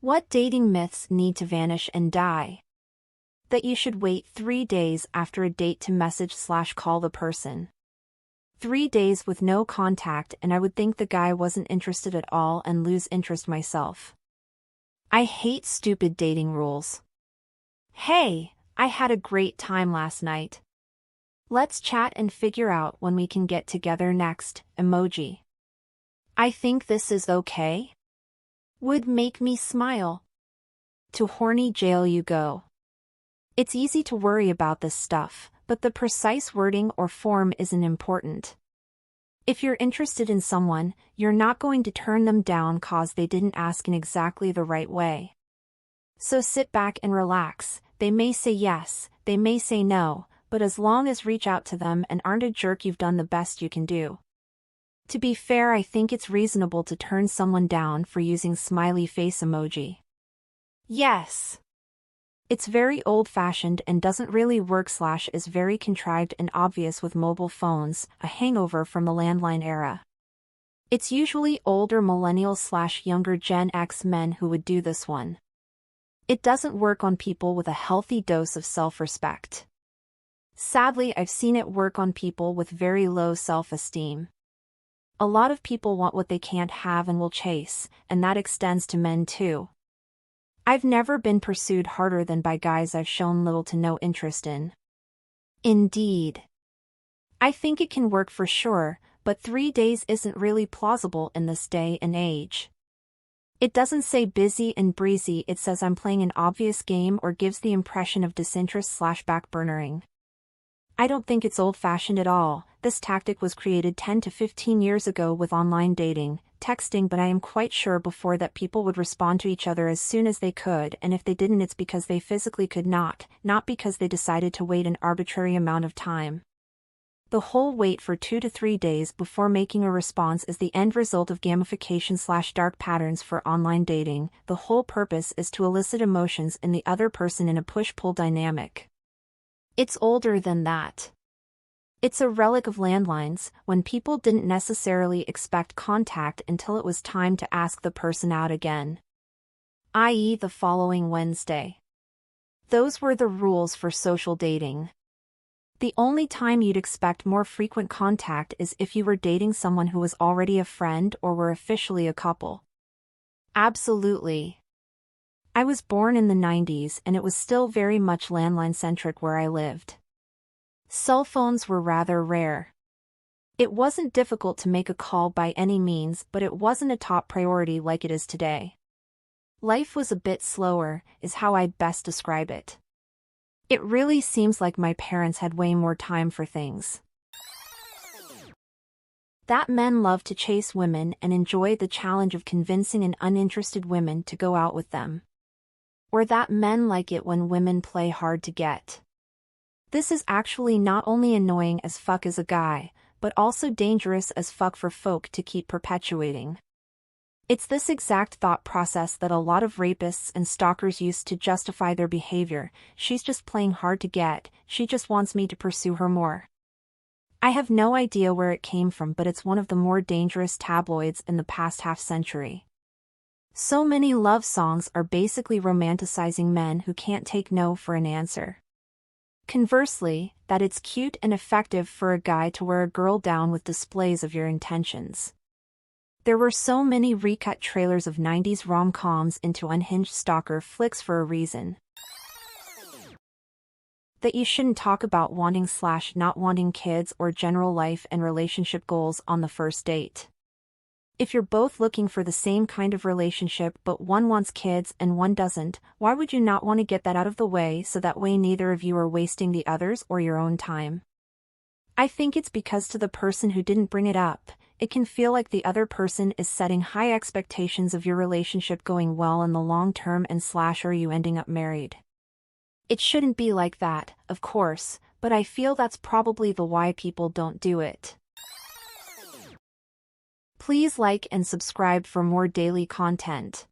What dating myths need to vanish and die? That you should wait 3 days after a date to message/call the person. 3 days with no contact and I would think the guy wasn't interested at all and lose interest myself. I hate stupid dating rules. Hey, I had a great time last night. Let's chat and figure out when we can get together next, emoji. I think this is okay. Would make me smile. To horny jail you go. It's easy to worry about this stuff, but the precise wording or form isn't important. If you're interested in someone, you're not going to turn them down cause they didn't ask in exactly the right way. So sit back and relax. They may say yes, they may say no, but as long as reach out to them and aren't a jerk, you've done the best you can do. To be fair, I think it's reasonable to turn someone down for using smiley face emoji. Yes. It's very old-fashioned and doesn't really work / is very contrived and obvious with mobile phones, a hangover from the landline era. It's usually older millennials / younger Gen X men who would do this one. It doesn't work on people with a healthy dose of self-respect. Sadly, I've seen it work on people with very low self-esteem. A lot of people want what they can't have and will chase, and that extends to men too. I've never been pursued harder than by guys I've shown little to no interest in. Indeed. I think it can work for sure, but 3 days isn't really plausible in this day and age. It doesn't say busy and breezy, it says I'm playing an obvious game or gives the impression of disinterest / backburnering. I don't think it's old-fashioned at all. This tactic was created 10 to 15 years ago with online dating, texting, but I am quite sure before that people would respond to each other as soon as they could, and if they didn't it's because they physically could not because they decided to wait an arbitrary amount of time. The whole wait for 2 to 3 days before making a response is the end result of gamification / dark patterns for online dating. The whole purpose is to elicit emotions in the other person in a push-pull dynamic. It's older than that. It's a relic of landlines, when people didn't necessarily expect contact until it was time to ask the person out again. I.e. the following Wednesday. Those were the rules for social dating. The only time you'd expect more frequent contact is if you were dating someone who was already a friend or were officially a couple. Absolutely. I was born in the 90s and it was still very much landline-centric where I lived. Cell phones were rather rare. It wasn't difficult to make a call by any means, but it wasn't a top priority like it is today. Life was a bit slower, is how I'd best describe it. It really seems like my parents had way more time for things. That men love to chase women and enjoy the challenge of convincing an uninterested women to go out with them. Or that men like it when women play hard to get. This is actually not only annoying as fuck as a guy, but also dangerous as fuck for folk to keep perpetuating. It's this exact thought process that a lot of rapists and stalkers use to justify their behavior. She's just playing hard to get, she just wants me to pursue her more. I have no idea where it came from, but it's one of the more dangerous tabloids in the past half-century. So many love songs are basically romanticizing men who can't take no for an answer. Conversely, that it's cute and effective for a guy to wear a girl down with displays of your intentions. There were so many recut trailers of 90s rom-coms into unhinged stalker flicks for a reason. That you shouldn't talk about wanting / not wanting kids or general life and relationship goals on the first date. If you're both looking for the same kind of relationship but one wants kids and one doesn't, why would you not want to get that out of the way so that way neither of you are wasting the other's or your own time? I think it's because to the person who didn't bring it up, it can feel like the other person is setting high expectations of your relationship going well in the long term and / are you ending up married. It shouldn't be like that, of course, but I feel that's probably the why people don't do it. Please like and subscribe for more daily content.